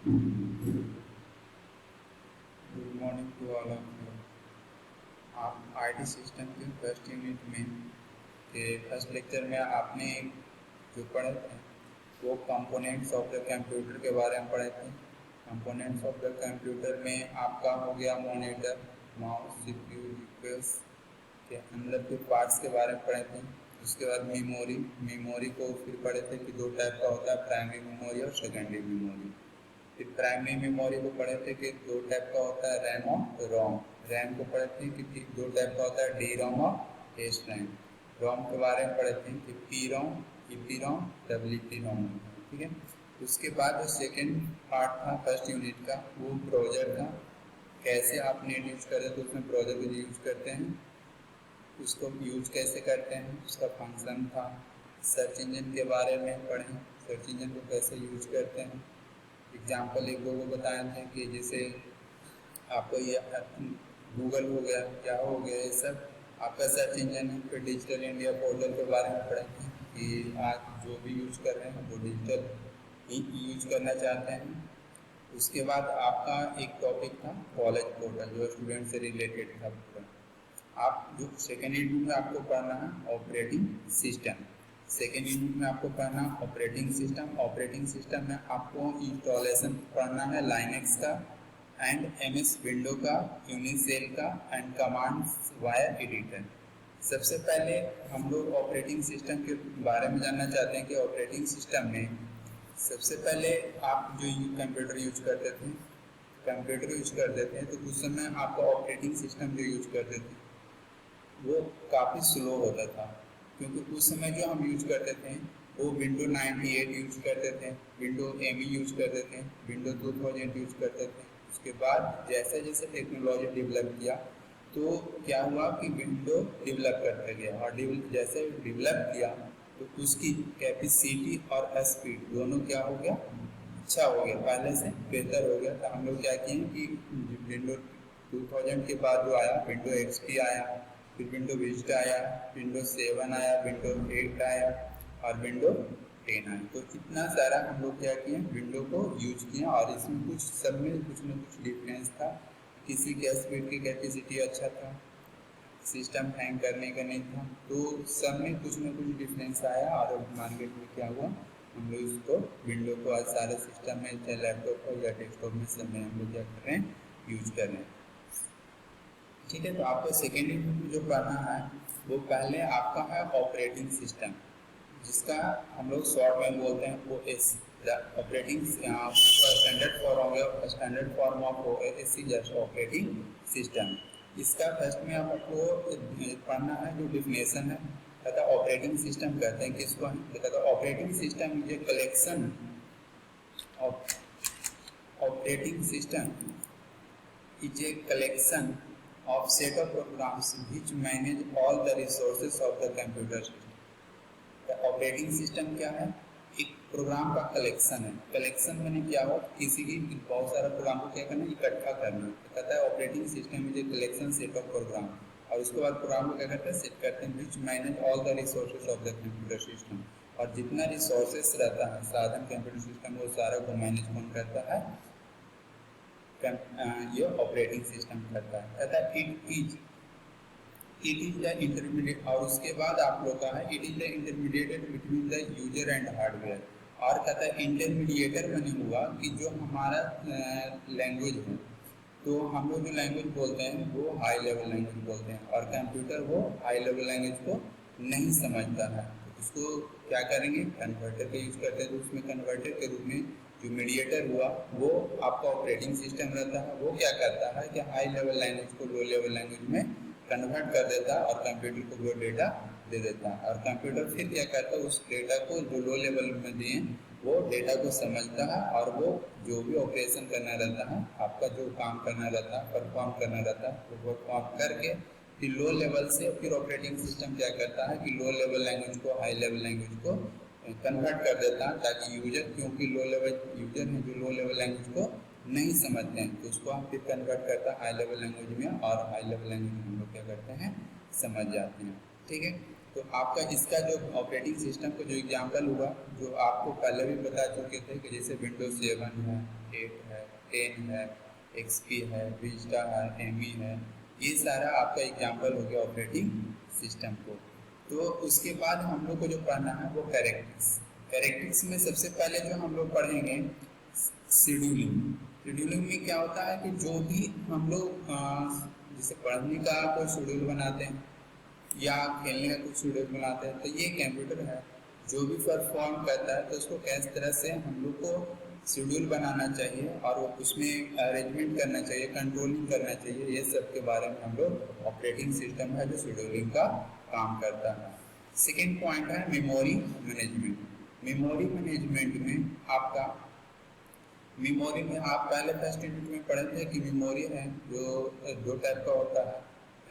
Good morning to all of you. आप IT system के first unit में के फर्स्ट लेक्चर में आपने जो पढ़े थे वो कंपोनेंट्स ऑफ द कंप्यूटर के बारे में पढ़े थे। कंपोनेंट्स ऑफ द कंप्यूटर में आपका हो गया मॉनिटर, माउस, सीपीयू, यूपीएस के अंदर के पार्ट्स के बारे में पढ़े थे। उसके बाद मेमोरी को फिर पढ़े थे कि दो टाइप का होता है, प्राइमरी मेमोरी और सेकेंडरी मेमोरी। फिर प्राइमरी मेमोरी को पढ़े थे कि दो टाइप का होता है, रैम और रोम। रैम को पढ़े थे कि दो टाइप का होता है, डी रोम और एस रैम। रोम के बारे में पढ़े थे कि पी रोम, ईपी रोम, डब्ल्यूपी रोम। ठीक है। उसके बाद जो सेकेंड पार्ट था फर्स्ट यूनिट का वो ब्राउज़र था। कैसे आप नेट यूज करते हैं तो उसमें ब्राउज़र को यूज करते हैं, उसको यूज कैसे करते हैं, उसका फंक्शन था। सर्च इंजन के बारे में पढ़ें, सर्च इंजन को कैसे यूज करते हैं। एग्जाम्पल एक दो को बताए थे कि जैसे आपको ये गूगल हो गया, क्या हो गया, ये सब आपका सर्च इंजन है। फिर डिजिटल इंडिया पोर्टल के बारे में पढ़े थे कि आज जो भी यूज कर रहे हैं वो डिजिटल ही यूज करना चाहते हैं। उसके बाद आपका एक टॉपिक था कॉलेज पोर्टल, जो स्टूडेंट से रिलेटेड था पूरा। आप जो सेकेंड यूनिट में आपको पढ़ना है ऑपरेटिंग सिस्टम। सेकेंड यूनिट में आपको पढ़ना ऑपरेटिंग सिस्टम। ऑपरेटिंग सिस्टम में आपको इंस्टॉलेशन पढ़ना है लाइनेक्स का एंड एमएस विंडो का, यूनिसेल का एंड कमांड्स वाया एडिटर। सबसे पहले हम लोग ऑपरेटिंग सिस्टम के बारे में जानना चाहते हैं कि ऑपरेटिंग सिस्टम में सबसे पहले आप जो कंप्यूटर यूज करते थे, कंप्यूटर यूज करते थे तो उस समय आपका ऑपरेटिंग सिस्टम जो यूज करते थे वो काफ़ी स्लो होता था, क्योंकि उस समय जो हम यूज करते थे वो विंडो 98 यूज करते थे, विंडो एमी यूज करते थे, विंडो 2000 यूज करते थे। उसके बाद जैसे जैसे टेक्नोलॉजी डेवलप किया तो क्या हुआ कि विंडो डेवलप करते गया, और जैसे डेवलप किया तो उसकी कैपेसिटी और स्पीड दोनों क्या हो गया, अच्छा हो गया, पहले से बेहतर हो गया। तो हम लोग क्या किए कि विंडो 2000 के बाद जो आया विंडो एक्सपी आया, फिर विंडो विस्टा आया, विंडो 7 आया, विंडो 8 आया और विंडो 10 आया। तो इतना सारा हम लोग क्या किए, विंडो को यूज किया। और इसमें कुछ सब में कुछ न कुछ डिफरेंस था। किसी के स्पीड की कैपेसिटी अच्छा था, सिस्टम हैंग करने का नहीं था, तो सब में कुछ न कुछ डिफरेंस आया। और मार्केट में क्या हुआ, हम लोग इसको विंडो को आज सारे सिस्टम में, चाहे लैपटॉप हो या डेस्कटॉप में, सब में हम लोग क्या कर रहे हैं, यूज कर रहे हैं। ठीक है। तो आपको सेकेंड यूनिट में जो पढ़ना है वो पहले आपका है ऑपरेटिंग सिस्टम, जिसका हम लोग शॉर्ट में बोलते हैं OS। Operating standard form of OS just operating system. इसका फर्स्ट में आपको पढ़ना है जो डिफिनेशन है। कहता ऑपरेटिंग सिस्टम कहते हैं किसको, कहता operating system is a collection of operating system is a collection of set of programs which manage all the resources of the computer system. The operating system क्या है, एक प्रोग्राम का कलेक्शन है। Collection मैंने क्या हो, किसी की बहुत सारा प्रोग्राम को क्या करना, इकट्ठा करना। तो कहता है operating system is a collection set of program, और उसके बाद प्रोग्राम को क्या करते हैं, सेट करते हैं which manage all the resources of the computer system. और जितना रिसोर्सेस रहता है साधन कंप्यूटर सिस्टम, वो सारा को मैनेज कौन करता है, ये ऑपरेटिंग सिस्टम करता है। कहता है इट इज द इंटरमीडिएट। और उसके बाद आप लोग का है it is the intermediated between the user and hardware. और कहता है इंटरमीडिएटर मैंने हुआ कि जो हमारा लैंग्वेज है, तो हम लोग जो लैंग्वेज बोलते हैं वो हाई लेवल लैंग्वेज बोलते हैं, और कंप्यूटर वो हाई लेवल लैंग्वेज को नहीं समझता है। तो उसको क्या करेंगे, कन्वर्टर का यूज करते हैं। तो उसमें कन्वर्टर के रूप में जो मीडिएटर हुआ वो आपका ऑपरेटिंग सिस्टम रहता है। वो क्या करता है कि हाई लेवल लैंग्वेज को लो लेवल लैंग्वेज में कन्वर्ट कर देता है और कंप्यूटर को वो डेटा दे देता है। और कंप्यूटर फिर क्या करता है, उस डेटा को जो लो लेवल में दिए वो डेटा को समझता है, और वो जो भी ऑपरेशन करना रहता है, आपका जो काम करना रहता है, परफॉर्म करना रहता है, वो परफॉर्म करके फिर लो लेवल से फिर ऑपरेटिंग सिस्टम क्या करता है कि लो लेवल लैंग्वेज को हाई लेवल लैंग्वेज को कन्वर्ट कर देता है, ताकि यूजर, क्योंकि लो लेवल यूजर है जो लो लेवल लैंग्वेज को नहीं समझते हैं, तो उसको हम फिर कन्वर्ट करता है हाई लेवल लैंग्वेज में, और हाई लेवल लैंग्वेज में हम लोग क्या करते हैं, समझ जाते हैं। ठीक है। तो आपका इसका जो ऑपरेटिंग सिस्टम का जो एग्जांपल हुआ, जो आपको पहले भी बता चुके थे कि जैसे विंडोज 7 है, 8 है, 10 है, एक्सपी है, विस्टा है, एमी है, ये सारा आपका एग्जांपल हो गया ऑपरेटिंग सिस्टम को। तो उसके बाद हम लोग को जो पढ़ना है वो कैरेक्टरिस्टिक्स। कैरेक्टरिस्टिक्स में सबसे पहले जो हम लोग पढ़ेंगे शेड्यूलिंग। शेड्यूलिंग में क्या होता है कि जो भी हम लोग जैसे पढ़ने का कोई शेड्यूल बनाते हैं या खेलने का कुछ शेड्यूल बनाते हैं, तो ये कंप्यूटर है जो भी परफॉर्म करता है, तो उसको किस तरह से हम लोग को शेड्यूल बनाना चाहिए और वो उसमें अरेंजमेंट करना चाहिए, कंट्रोलिंग करना चाहिए, ये सब के बारे में हम लोग ऑपरेटिंग सिस्टम है जो शेड्यूलिंग का काम करता है। सेकेंड पॉइंट है मेमोरी मैनेजमेंट। मेमोरी मैनेजमेंट में आपका मेमोरी में आप पहले फर्स्ट यूनिट में पढ़े थे कि मेमोरी है जो दो टाइप का होता है,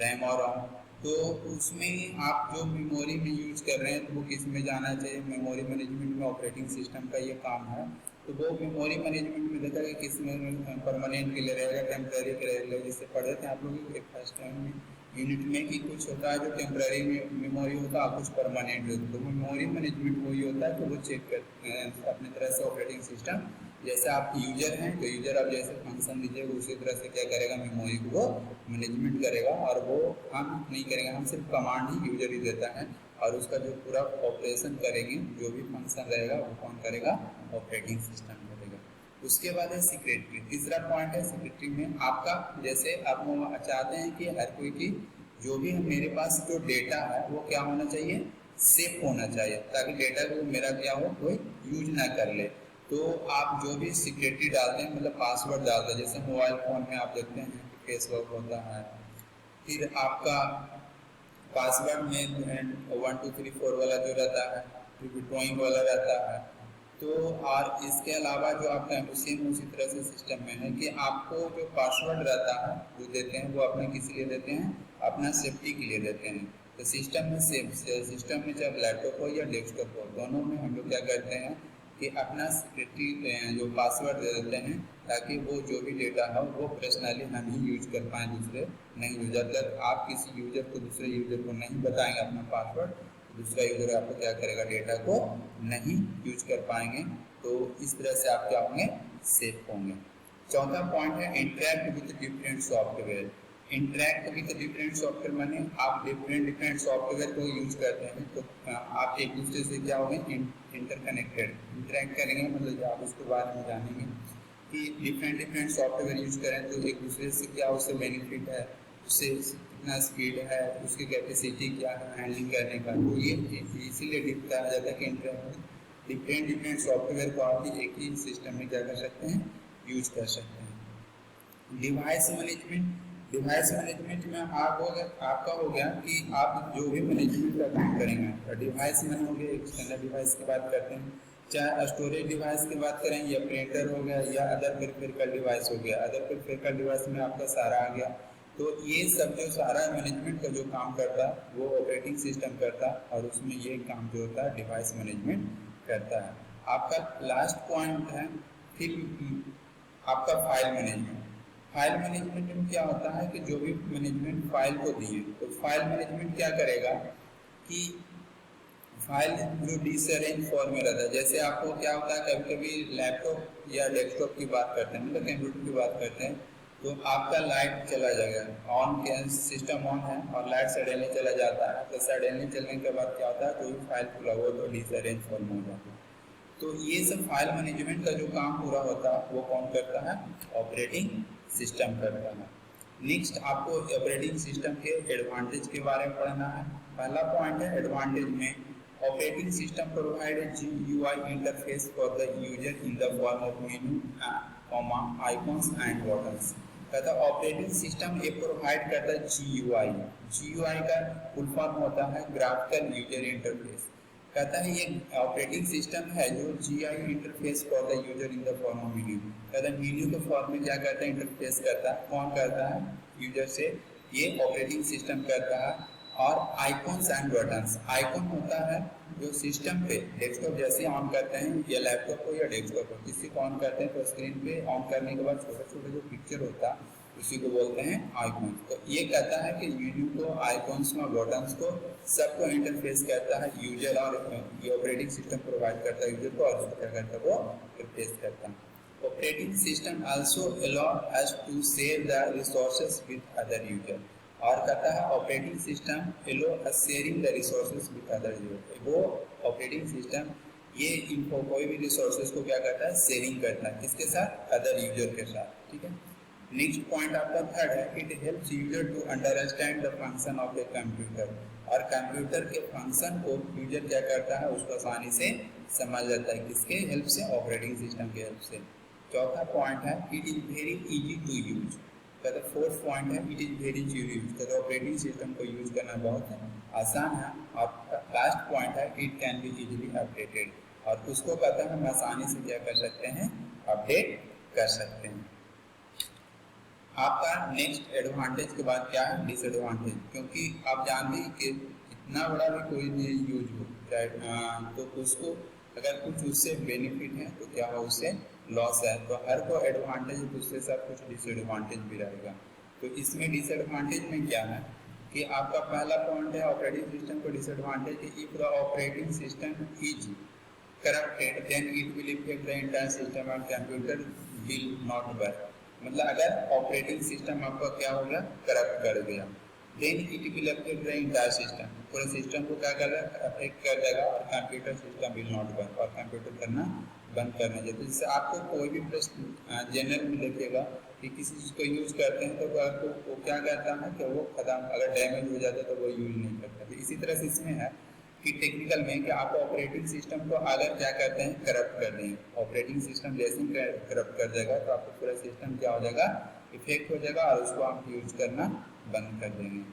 रैम और रोम। तो उसमें आप जो मेमोरी में यूज कर रहे हैं तो वो किस में जाना चाहिए, मेमोरी मैनेजमेंट में ऑपरेटिंग सिस्टम का ये काम है। तो वो मेमोरी मैनेजमेंट में देखा कि किस में परमानेंट के लिए रहेगा, टेम्प्रेरी के लिए रहेगा। जिससे पढ़े थे आप लोग फर्स्ट टाइम में यूनिट में कि कुछ होता है जो टेम्प्रेरी मेमोरी होता है, कुछ परमानेंट होता है। तो मेमोरी मैनेजमेंट वही होता है कि वो चेक कर अपने तरह से ऑपरेटिंग सिस्टम, जैसे आप यूजर हैं तो यूजर आप जैसे फंक्शन दीजिएगा उसी तरह से क्या करेगा, मेमोरी को वो मैनेजमेंट करेगा। और वो हम नहीं करेंगे, हम सिर्फ कमांड ही यूजर ही देता है और उसका जो पूरा ऑपरेशन करेंगे, जो भी फंक्शन रहेगा वो कौन करेगा, ऑपरेटिंग सिस्टम करेगा। उसके बाद है सिक्रेटरी। तीसरा पॉइंट है सिक्रेटरी में आपका, जैसे आप चाहते हैं कि हर कोई की जो भी मेरे पास जो डेटा है वो क्या होना चाहिए, सेफ होना चाहिए, ताकि डेटा को मेरा क्या हो, कोई यूज ना कर ले। तो आप जो भी सिक्योरिटी डालते हैं, मतलब पासवर्ड डालते हैं, जैसे मोबाइल फ़ोन में आप देखते हैं कि फेस लॉक होता है, फिर आपका पासवर्ड में 1 2 3 4 वाला जो रहता है, फिर ड्राइंग वाला रहता है। तो और इसके अलावा जो आपका उसी तरह से सिस्टम में है कि आपको जो पासवर्ड रहता है जो देते हैं वो अपने किस लिए देते हैं, अपना सेफ्टी के लिए देते हैं। तो सिस्टम में सिस्टम में चाहे लैपटॉप हो या डेस्कटॉप हो, दोनों में हम लोग क्या करते हैं कि अपना सिक्योरिटी जो पासवर्ड दे देते हैं, ताकि वो जो भी डेटा हो वो पर्सनली हम ही यूज कर पाएँ, दूसरे नहीं यूज। जब तक आप किसी यूजर को दूसरे यूजर को नहीं बताएंगे अपना पासवर्ड, दूसरा यूजर आपको क्या करेगा, डेटा को नहीं यूज कर पाएंगे। तो इस तरह से आप क्या होंगे, सेफ होंगे। चौथा पॉइंट है interact with different software. Interact with different software माने आप डिफरेंट सॉफ्टवेयर को यूज करते हैं, तो आप एक दूसरे से क्या होंगे, इंटरकनेक्टेड। इंटरैक्ट करेंगे मतलब आप उसके बारे में जानेंगे कि डिफरेंट सॉफ्टवेयर यूज करें तो एक दूसरे से क्या उससे बेनिफिट है, उससे कितना स्पीड है, उसकी कैपेसिटी क्या है हैंडलिंग करने का। तो ये इसीलिए कहा जाता है कि डिफरेंट सॉफ्टवेयर को आप एक ही सिस्टम में क्या कर सकते हैं, यूज कर सकते हैं। Device management. डिवाइस मैनेजमेंट में आपका हो गया कि आप जो भी मैनेजमेंट का काम करेंगे, डिवाइस में हो गया, एक्सटर्नल डिवाइस की बात करते हैं, चाहे स्टोरेज डिवाइस की बात करें या प्रिंटर हो गया या अदर पेरिफेरल डिवाइस हो गया। अदर पेरिफेरल डिवाइस में आपका सारा आ गया। तो ये सब जो सारा मैनेजमेंट का जो काम करता है वो ऑपरेटिंग सिस्टम करता है, और उसमें ये काम जो होता है डिवाइस मैनेजमेंट करता है। आपका लास्ट पॉइंट है फिर आपका फाइल मैनेजमेंट। फाइल मैनेजमेंट में क्या होता है कि जो भी मैनेजमेंट फाइल को दिए, तो फाइल मैनेजमेंट क्या करेगा कि फाइल जो डिसअरेंज फॉर्म में रहता है। जैसे आपको क्या होता है, कभी कभी लैपटॉप या डेस्कटॉप की बात करते हैं, मतलब कंप्यूटर की बात करते हैं, तो आपका लाइट चला जाएगा, ऑन के सिस्टम ऑन है और लाइट सडनली चला जाता है। तो सडनली चलने के बाद क्या होता है, कोई फाइल खुला हुआ तो डिसअरेंज फॉर्म हो जाता है। तो ये सब फाइल मैनेजमेंट का जो काम पूरा होता है वो कौन करता है, ऑपरेटिंग सिस्टम करता है। नेक्स्ट आपको ऑपरेटिंग सिस्टम के एडवांटेज के बारे में पढ़ना है। पहला पॉइंट है एडवांटेज में, operating system provide GUI interface for the user in the form of menu, icons and buttons. कहता ऑपरेटिंग सिस्टम ये प्रोवाइड करता है GUI। GUI का फुल फॉर्म होता है ग्राफिकल यूजर इंटरफेस। कहता है ये ऑपरेटिंग सिस्टम है जो GUI interface for the user in the form of menu. कहता है मेन्यू के फॉर्म में क्या करता है, इंटरफेस करता है। कौन करता है, यूजर से ये ऑपरेटिंग सिस्टम करता है। और आइकॉन्स एंड बटन्स, आइकॉन होता है जो सिस्टम पे डेस्कटॉप जैसे ऑन करते हैं या लैपटॉप को या डेस्कटॉप को किसी को ऑन करते हैं तो स्क्रीन पे ऑन करने के बाद छोटा छोटा जो पिक्चर होता है उसी को बोलते हैं आइकॉन्स। तो ये कहता है कि मेन्यू को, आइकॉन्स को, बटन्स को सबको इंटरफेस करता है यूजर, और ये ऑपरेटिंग सिस्टम प्रोवाइड करता है यूजर को, और उसको क्या करता है वो इंटरफेस करता है। Operating system also allow us to share the resources with other user, और कहता है operating system allow us sharing the resources with other user. वो ऑपरेटिंग सिस्टम ये इनको कोई भी रिसोर्सेज को क्या करता है, शेयरिंग करता है, किसके साथ, अदर यूजर के साथ, ठीक है। नेक्स्ट पॉइंट आपका थर्ड है, it helps user to understand the function of a computer, और कंप्यूटर के फंक्शन को यूजर क्या करता है, उसको आसानी से समझ जाता है, किसके हेल्प से, ऑपरेटिंग सिस्टम के हेल्प से। चौथा पॉइंट है, it is very easy to use. कहते फोर्थ पॉइंट है, it is very easy to use, कहते ऑपरेटिंग सिस्टम को यूज करना बहुत आसान है। और लास्ट पॉइंट है, it can be easily updated, और उसको कहते हैं हम आसानी से क्या कर सकते हैं, अपडेट कर सकते हैं। आपका नेक्स्ट एडवांटेज के बाद क्या है, डिसएडवांटेज, क्योंकि आप जानते हैं कि इतना बड़ा भी कोई भी यूज हो चाहे तो उसको अगर कुछ उससे बेनिफिट है तो क्या हो, उससे लॉस है। तो हर को एडवांटेज उससे सब कुछ डिसएडवांटेज भी रहेगा। तो इसमें डिसएडवांटेज में क्या है कि आपका पहला पॉइंट है ऑपरेटिंग सिस्टम को disadvantage, if the operating system is corrupted then it will affect the entire system and computer will not work। मतलब अगर ऑपरेटिंग सिस्टम आपका क्या हो गया, करप्ट कर गया, then it will affect the entire system, पूरे सिस्टम को क्या कर रहा है, अफेक्ट कर देगा, और computer system will not work, और कंप्यूटर करना बंद करना चाहिए। तो जिससे आपको कोई भी प्रश्न जनरल में लिखेगा कि किसी चीज़ को यूज़ करते हैं तो आपको वो क्या करता है कि वो खत्म, अगर डैमेज हो जाता है तो वो यूज नहीं करता। तो इसी तरह से इसमें है कि टेक्निकल में कि आप ऑपरेटिंग सिस्टम को अगर क्या करते हैं, करप्ट कर देंगे, ऑपरेटिंग सिस्टम जैसे ही करप्ट कर देगा तो आपको पूरा सिस्टम क्या हो जाएगा, इफेक्ट हो जाएगा, और उसको आप यूज करना बंद कर देंगे।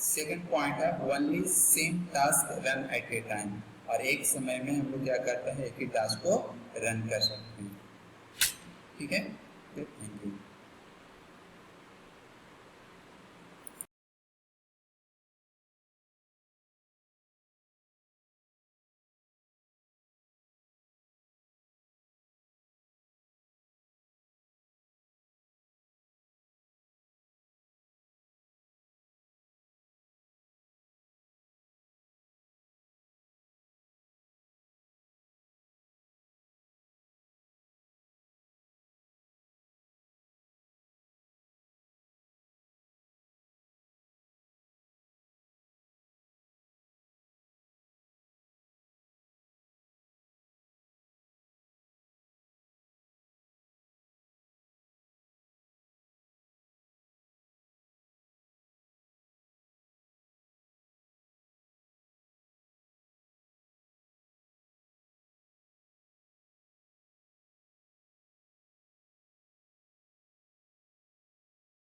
सेकंड पॉइंट है, only same task run at A time, और एक समय में हम लोग क्या करते हैं, एक ही टास्क को रन कर सकते हैं, ठीक है। Thank you.